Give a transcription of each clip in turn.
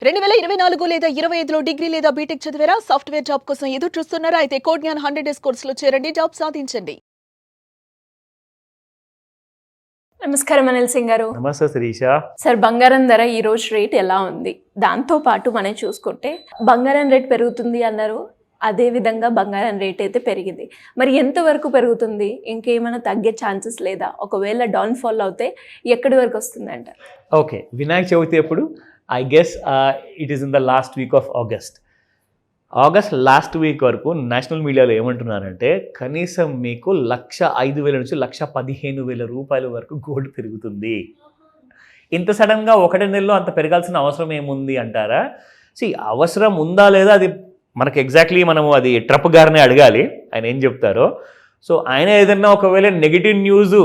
2024 లేదా 25లో డిగ్రీ లేదా బీటెక్ చదివారా? సాఫ్ట్‌వేర్ జాబ్ కోసం ఎదురు చూస్తున్నారా? అయితే కోడ్ జ్ఞాన్ 100 డేస్ కోర్సులో చేరండి. జాబ్ సాధించండి. నమస్కారం అనిల్ సింగ్ గారు. నమస్తే శిరీష. సార్, బంగారం ధర ఈ రోజు రేట్ ఎలా ఉంది? దాంతో పాటు మనం చూసుకుంటే బంగారం రేట్ పెరుగుతుంది అన్నారు. అదే విధంగా బంగారం రేట్ అయితే పెరిగింది. మరి ఎంతవరకు పెరుగుతుంది? ఇంకేమైనా తగ్గే ఛాన్సెస్ లేదా? ఒకవేళ డౌన్ఫాల్ అవుతే ఎక్కడి వరకు వస్తుంది అంటారు? ఓకే, వినాయక చవితి ఎప్పుడు? I guess it is in the last week off August last week వరకు నేషనల్ మీడియాలో ఏమంటున్నారంటే కనీసం మీకు 1,05,000 నుంచి 1,15,000 రూపాయల వరకు గోల్డ్ పెరుగుతుంది. ఇంత సడన్గా ఒకటి నెలలో అంత పెరగాల్సిన అవసరం ఏముంది అంటారా? అవసరం ఉందా లేదా అది మనకు ఎగ్జాక్ట్లీ మనము అది ట్రంప్ గారిని అడగాలి, ఆయన ఏం చెప్తారో. సో ఆయన ఏదన్నా ఒకవేళ నెగిటివ్ న్యూస్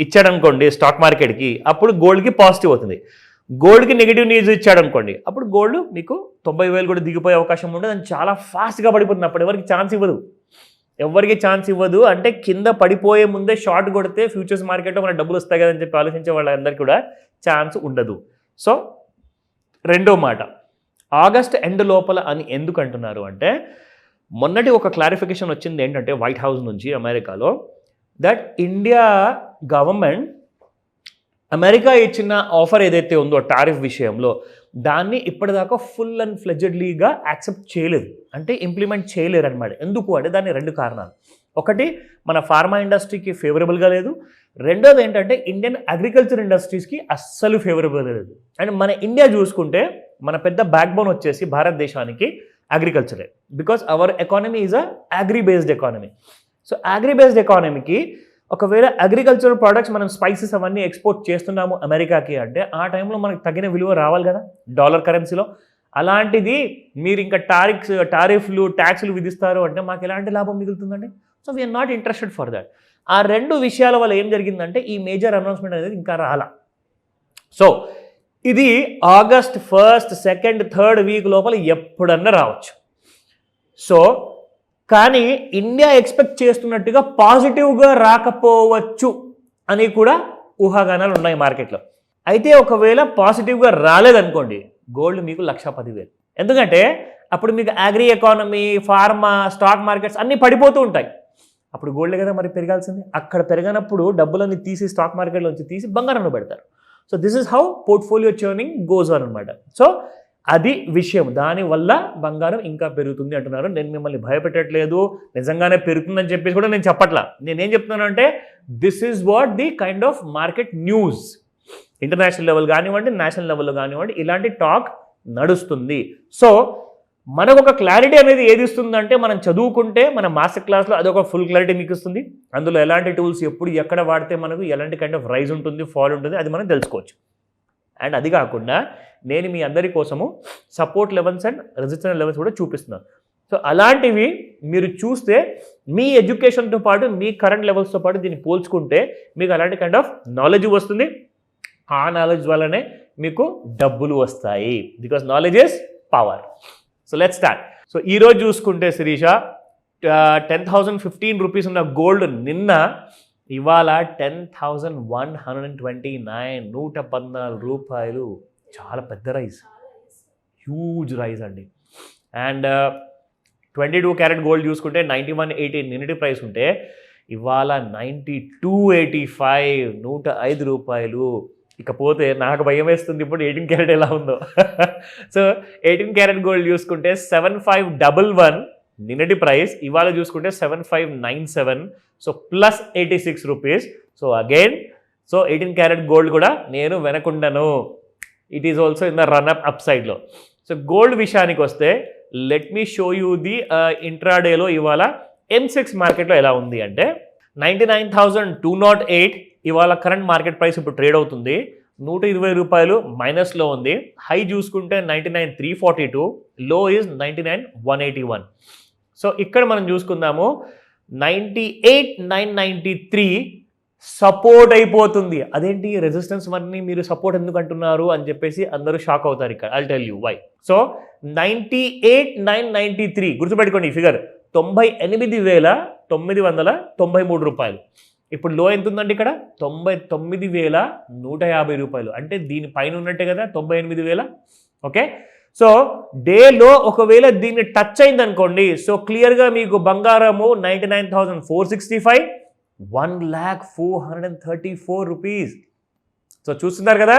ఇచ్చాడనుకోండి స్టాక్ మార్కెట్కి, అప్పుడు గోల్డ్కి పాజిటివ్ అవుతుంది. గోల్డ్కి నెగిటివ్ న్యూస్ ఇచ్చాడనుకోండి, అప్పుడు గోల్డ్ మీకు 90,000 కూడా దిగిపోయే అవకాశం ఉండదు. అది చాలా ఫాస్ట్గా పడిపోతుంది. అప్పుడు ఎవరికి ఛాన్స్ ఇవ్వదు. అంటే కింద పడిపోయే ముందే షార్ట్ కొడితే ఫ్యూచర్స్ మార్కెట్లో మన డబ్బులు వస్తాయి కదని చెప్పి ఆలోచించే వాళ్ళందరికీ కూడా ఛాన్స్ ఉండదు. సో రెండో మాట, ఆగస్ట్ ఎండ్ లోపల అని ఎందుకు అంటున్నారు అంటే, మొన్నటి ఒక క్లారిఫికేషన్ వచ్చింది ఏంటంటే వైట్ హౌస్ నుంచి అమెరికాలో, దట్ ఇండియా గవర్నమెంట్ అమెరికా ఇచ్చిన ఆఫర్ ఏదైతే ఉందో టారిఫ్ విషయంలో, దాన్ని ఇప్పటిదాకా ఫుల్ అండ్ ఫ్లెడ్జెడ్లీగా యాక్సెప్ట్ చేయలేదు, అంటే ఇంప్లిమెంట్ చేయలేరు అనమాట. ఎందుకు అంటే దానికి రెండు కారణాలు. ఒకటి, మన ఫార్మా ఇండస్ట్రీకి ఫేవరబుల్గా లేదు. రెండోది ఏంటంటే ఇండియన్ అగ్రికల్చర్ ఇండస్ట్రీస్కి అస్సలు ఫేవరబుల్ లేదు. అండ్ మన ఇండియా చూసుకుంటే మన పెద్ద బ్యాక్ బోన్ వచ్చేసి భారతదేశానికి అగ్రికల్చరే, because our economy is a agri based economy. So agri based ఎకానమీకి ఒకవేళ అగ్రికల్చరల్ ప్రోడక్ట్స్ మనం స్పైసెస్ అవన్నీ ఎక్స్పోర్ట్ చేస్తున్నాము అమెరికాకి అంటే, ఆ టైంలో మనకు తగిన విలువ రావాలి కదా డాలర్ కరెన్సీలో. అలాంటిది మీరు ఇంకా టారిఫ్లు ట్యాక్స్లు విధిస్తారు అంటే మాకు ఎలాంటి లాభం మిగులుతుందండి? So we're not interested for that. ఆ రెండు విషయాల వల్ల ఏం జరిగిందంటే ఈ మేజర్ అనౌన్స్మెంట్ అనేది ఇంకా రాలా. సో ఇది August 1st, 2nd, 3rd week లోపల ఎప్పుడన్నా రావచ్చు. సో కానీ ఇండియా ఎక్స్పెక్ట్ చేస్తున్నట్టుగా పాజిటివ్గా రాకపోవచ్చు అని కూడా ఊహాగానాలు ఉన్నాయి మార్కెట్లో. అయితే ఒకవేళ పాజిటివ్గా రాలేదనుకోండి, గోల్డ్ మీకు 1,10,000. ఎందుకంటే అప్పుడు మీకు agri economy, pharma, stock markets అన్నీ పడిపోతూ ఉంటాయి. అప్పుడు గోల్డ్ కదా మరి పెరగాల్సింది. అక్కడ పెరగనప్పుడు డబ్బులన్నీ తీసి స్టాక్ మార్కెట్లోంచి తీసి బంగారంలో పెడతారు. So this is how portfolio churning goes on అనమాట. సో అది విషయం. దానివల్ల బంగారం ఇంకా పెరుగుతుంది అంటున్నారు. నేను మిమ్మల్ని భయపెట్టట్లేదు, నిజంగానే పెరుగుతుందని చెప్పేసి కూడా నేను చెప్పట్లా. నేనేం చెప్తున్నాను అంటే this is what the kind of market news. International level కానివ్వండి, నేషనల్ లెవెల్లో కానివ్వండి, ఇలాంటి టాక్ నడుస్తుంది. సో మనకు ఒక క్లారిటీ అనేది ఏది ఇస్తుందంటే, మనం చదువుకుంటే మన మాస్టర్ క్లాస్లో అదొక ఫుల్ క్లారిటీ మీకు ఇస్తుంది. అందులో ఎలాంటి టూల్స్ ఎప్పుడు ఎక్కడ వాడితే మనకు ఎలాంటి కైండ్ ఆఫ్ రైజ్ ఉంటుంది, ఫాల్ ఉంటుంది, అది మనం తెలుసుకోవచ్చు. అండ్ అది కాకుండా నేను మీ అందరి కోసము support levels and resistance levels కూడా చూపిస్తున్నాను. సో అలాంటివి మీరు చూస్తే మీ ఎడ్యుకేషన్తో పాటు మీ కరెంట్ లెవెల్స్తో పాటు దీన్ని పోల్చుకుంటే మీకు అలాంటి కైండ్ ఆఫ్ నాలెడ్జ్ వస్తుంది. ఆ నాలెడ్జ్ వల్లనే మీకు డబ్బులు వస్తాయి, because knowledge is power. So let's start. So ఈరోజు చూసుకుంటే శిరీష, 10,015 రూపీస్ ఉన్న గోల్డ్ నిన్న ఇవాళ 10,129, 114 రూపాయలు. చాలా పెద్ద రైజ్, హ్యూజ్ రైజ్ అండి. అండ్ 22 క్యారెట్ గోల్డ్ చూసుకుంటే 91.80 నిన్నటి ప్రైస్ ఉంటే ఇవాళ 92.85, 105 రూపాయలు. ఇకపోతే నాకు భయం వేస్తుంది ఇప్పుడు 18 క్యారెట్ ఎలా ఉందో. సో 18 క్యారెట్ గోల్డ్ చూసుకుంటే 7511 నిన్నటి ప్రైస్, ఇవాళ చూసుకుంటే 7597, so plus 86 rupees. So again 18 carat gold కూడా నేను వెనకుండను, it is also in the run up up సైడ్లో. సో గోల్డ్ విషయానికి వస్తే let me show you the ఇంట్రాడేలో ఇవాళ M6 మార్కెట్లో ఎలా ఉంది అంటే 99,208 ఇవాళ కరెంట్ మార్కెట్ ప్రైస్ ఇప్పుడు ట్రేడ్ అవుతుంది. 120 రూపాయలు మైనస్లో ఉంది. హై చూసుకుంటే 99,342, లో ఈజ్ 99,181. సో ఇక్కడ మనం చూసుకుందాము 98,993 సపోర్ట్ అయిపోతుంది. అదేంటి రెసిస్టెన్స్ వన్ని మీరు సపోర్ట్ ఎందుకు అంటున్నారు అని చెప్పేసి అందరూ షాక్ అవుతారు ఇక్కడ. I'll tell you why. So 98,993 గుర్తుపెట్టుకోండి ఈ ఫిగర్, 98,993 రూపాయలు. ఇప్పుడు లో ఎంత ఉందండి ఇక్కడ? 99,150 రూపాయలు. అంటే దీనిపైన ఉన్నట్టే కదా 98,000. ఓకే, సో డేలో ఒకవేళ దీన్ని టచ్ అయింది అనుకోండి, సో క్లియర్గా మీకు బంగారము 99,465, 1,04,34 రూపీస్. సో చూస్తున్నారు కదా,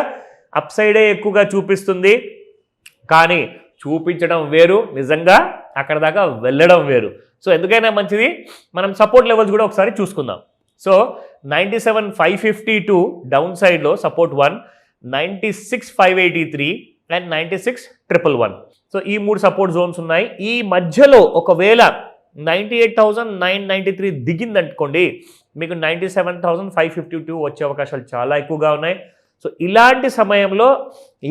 అప్ సైడే ఎక్కువగా చూపిస్తుంది, కానీ చూపించడం వేరు, నిజంగా అక్కడ దాకా వెళ్ళడం వేరు. సో ఎందుకైనా మంచిది మనం సపోర్ట్ లెవెల్స్ కూడా ఒకసారి చూసుకుందాం. సో 97,552 డౌన్ సైడ్లో సపోర్ట్ 1, 96,583 అండ్ 96,111. సో ఈ 3 సపోర్ట్ జోన్స్ ఉన్నాయి. ఈ మధ్యలో ఒకవేళ 98,993 దిగిందనుకోండి, మీకు 97,552 వచ్చే అవకాశాలు చాలా ఎక్కువగా ఉన్నాయి. సో ఇలాంటి సమయంలో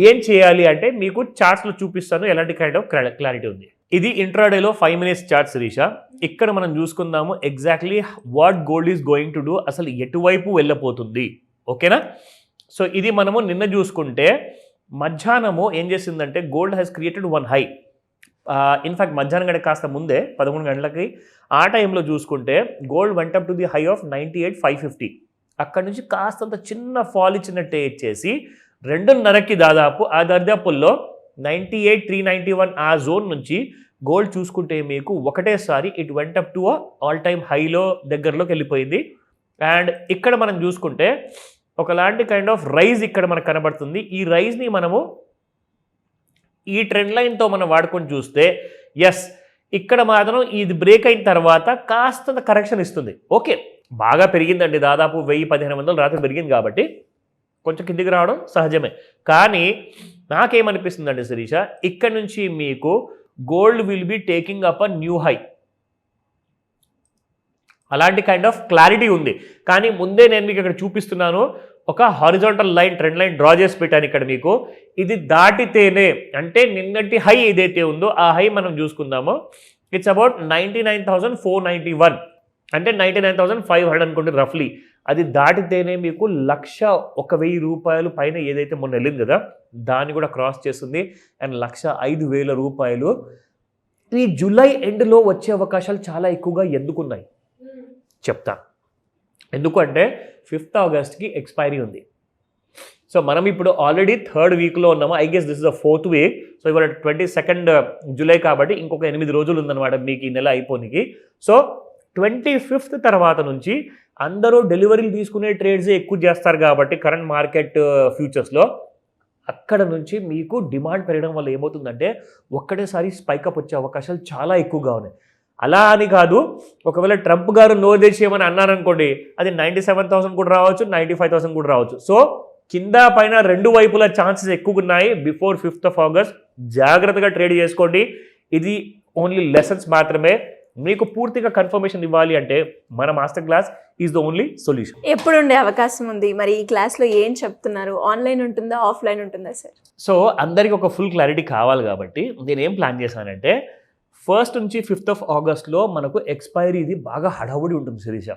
ఏం చేయాలి అంటే మీకు చార్ట్స్లో చూపిస్తాను ఎలాంటి కైండ్ ఆఫ్ క్లారిటీ ఉంది. ఇది ఇంట్రాడేలో 5 minutes చార్ట్ శిరీష. ఇక్కడ మనం చూసుకుందాము exactly what gold is going to do, అసలు ఎటువైపు వెళ్ళబోతుంది. ఓకేనా? సో ఇది మనము నిన్న చూసుకుంటే మధ్యాహ్నము ఏం చేసిందంటే gold has created 1 high. In fact మధ్యాహ్నం గంట కాస్త ముందే 11 గంటలకి ఆ టైంలో చూసుకుంటే gold went up to the high of 98,550. అక్కడి నుంచి కాస్తంత చిన్న ఫాల్ ఇచ్చినట్టే ఇచ్చేసి 2:30కి దాదాపు ఆ దర్దాపుల్లో 98,391 ఆ జోన్ నుంచి గోల్డ్ చూసుకుంటే మీకు ఒకటేసారి it went up to all time హైలో దగ్గరలోకి వెళ్ళిపోయింది. అండ్ ఇక్కడ మనం చూసుకుంటే ఒకలాంటి కైండ్ ఆఫ్ రైజ్ ఇక్కడ మనకు కనబడుతుంది. ఈ రైజ్ని మనము ఈ ట్రెండ్ లైన్తో మనం వాడుకొని చూస్తే ఎస్ ఇక్కడ మాత్రం ఇది బ్రేక్ అయిన తర్వాత కాస్త కరెక్షన్ ఇస్తుంది. ఓకే, బాగా పెరిగిందండి, దాదాపు 1,000-1,500 రాత్రి పెరిగింది కాబట్టి కొంచెం కిందికి రావడం సహజమే. కానీ నాకేమనిపిస్తుందండి శిరీష, ఇక్కడ నుంచి మీకు gold will be taking up a new high, అలాంటి కైండ్ ఆఫ్ క్లారిటీ ఉంది. కానీ ముందే నేను మీకు ఇక్కడ చూపిస్తున్నాను, ఒక horizontal line trend line draw చేసి పెట్టాను ఇక్కడ మీకు. ఇది దాటితేనే, అంటే నిన్నటి హై ఏదైతే ఉందో ఆ హై మనం చూసుకుందామో ఇట్స్ అబౌట్ 99,491, అంటే 99,500 అనుకోండి రఫ్లీ. అది దాటితేనే మీకు 1,01,000 రూపాయలు పైన ఏదైతే మొన్న వెళ్ళింది కదా దాన్ని కూడా క్రాస్ చేస్తుంది. అండ్ 1,05,000 రూపాయలు ఈ జూలై ఎండ్లో వచ్చే అవకాశాలు చాలా ఎక్కువగా ఎందుకున్నాయి చెప్తా. ఎందుకంటే 5th ఆగస్ట్కి ఎక్స్పైరీ ఉంది. సో మనం ఇప్పుడు ఆల్రెడీ 3rd వీక్లో ఉన్నాము. I guess this is the 4th week. So ఇవాళ 22nd జూలై కాబట్టి ఇంకొక 8 రోజులు ఉందన్నమాట మీకు ఈ నెల అయిపోనికి. సో 25th తర్వాత నుంచి అందరూ డెలివరీలు తీసుకునే ట్రేడ్సే ఎక్కువ చేస్తారు కాబట్టి కరెంట్ మార్కెట్ ఫ్యూచర్స్లో అక్కడ నుంచి మీకు డిమాండ్ పెరగడం వల్ల ఏమవుతుందంటే ఒక్కటేసారి స్పైకప్ వచ్చే అవకాశాలు చాలా ఎక్కువగా ఉన్నాయి. అలా అని కాదు, ఒకవేళ ట్రంప్ గారు నో దేశీయమని అన్నారనుకోండి అది 97,000 కూడా రావచ్చు, 95,000 కూడా రావచ్చు. సో కింద పైన 2 వైపుల ఛాన్సెస్ ఎక్కువ ఉన్నాయి. బిఫోర్ 5th ఆగస్ట్ జాగ్రత్తగా ట్రేడ్ చేసుకోండి. ఇది ఓన్లీ లెసన్స్ మాత్రమే. మీకు పూర్తిగా కన్ఫర్మేషన్ ఇవ్వాలి అంటే మన master class is the only solution. ఎప్పుడు ఉండే అవకాశం ఉంది మరి? ఈ క్లాస్లో ఏం చెప్తున్నారు? ఆన్లైన్ ఉంటుందా, ఆఫ్లైన్ ఉంటుందా సార్? సో అందరికి ఒక ఫుల్ క్లారిటీ కావాలి కాబట్టి నేను ఏం ప్లాన్ చేశానంటే 1st నుంచి 5th ఆగస్ట్లో మనకు ఎక్స్పైరీ ఇది బాగా హడావుడి ఉంటుంది శిరీష.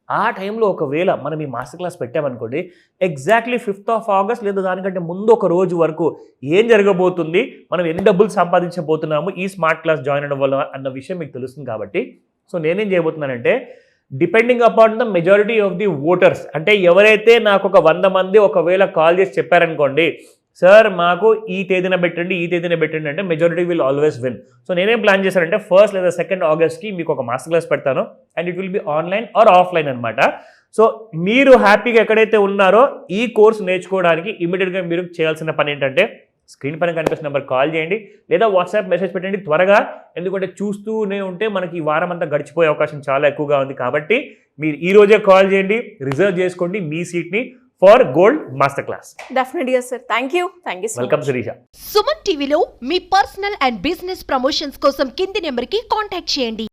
ఆ టైంలో ఒకవేళ మనం ఈ మాస్టర్ క్లాస్ పెట్టామనుకోండి ఎగ్జాక్ట్లీ 5th ఆగస్ట్ లేదా దానికంటే ముందు ఒక రోజు వరకు ఏం జరగబోతుంది, మనం ఎన్ని డబ్బులు సంపాదించబోతున్నాము ఈ స్మార్ట్ క్లాస్ జాయిన్ అవ్వడం వల్ల అన్న విషయం మీకు తెలుస్తుంది. కాబట్టి సో నేనేం చేయబోతున్నానంటే depending upon the majority of the voters, అంటే ఎవరైతే నాకు ఒక 100 మంది ఒకవేళ కాల్ చేసి చెప్పారనుకోండి సార్ మాకు ఈ తేదీన పెట్టండి ఈ తేదీన పెట్టండి అంటే majority will always win. So నేనేం ప్లాన్ చేశానంటే 1st లేదా 2nd ఆగస్ట్కి మీకు ఒక మాస్టర్ క్లాస్ పెడతాను and it will be online or offline అనమాట. సో మీరు హ్యాపీగా ఎక్కడైతే ఉన్నారో ఈ కోర్స్ నేర్చుకోవడానికి ఇమీడియట్గా మీరు చేయాల్సిన పని ఏంటంటే స్క్రీన్ పైన కనిపిస్తున్న నెంబర్ కాల్ చేయండి లేదా వాట్సాప్ మెసేజ్ పెట్టండి త్వరగా. ఎందుకంటే చూస్తూనే ఉంటే మనకి ఈ వారం అంతా గడిచిపోయే అవకాశం చాలా ఎక్కువగా ఉంది. కాబట్టి మీరు ఈ రోజే కాల్ చేయండి, రిజర్వ్ చేసుకోండి మీ సీట్ని ఫర్ గోల్డ్ మాస్టర్ క్లాస్. డెఫినెట్గా sir. Thank you so welcome Shirisha. Suman టీవీలో మీ పర్సనల్ అండ్ బిజినెస్ ప్రమోషన్స్ కోసం కింది నెంబర్కి కాంటాక్ట్ చేయండి.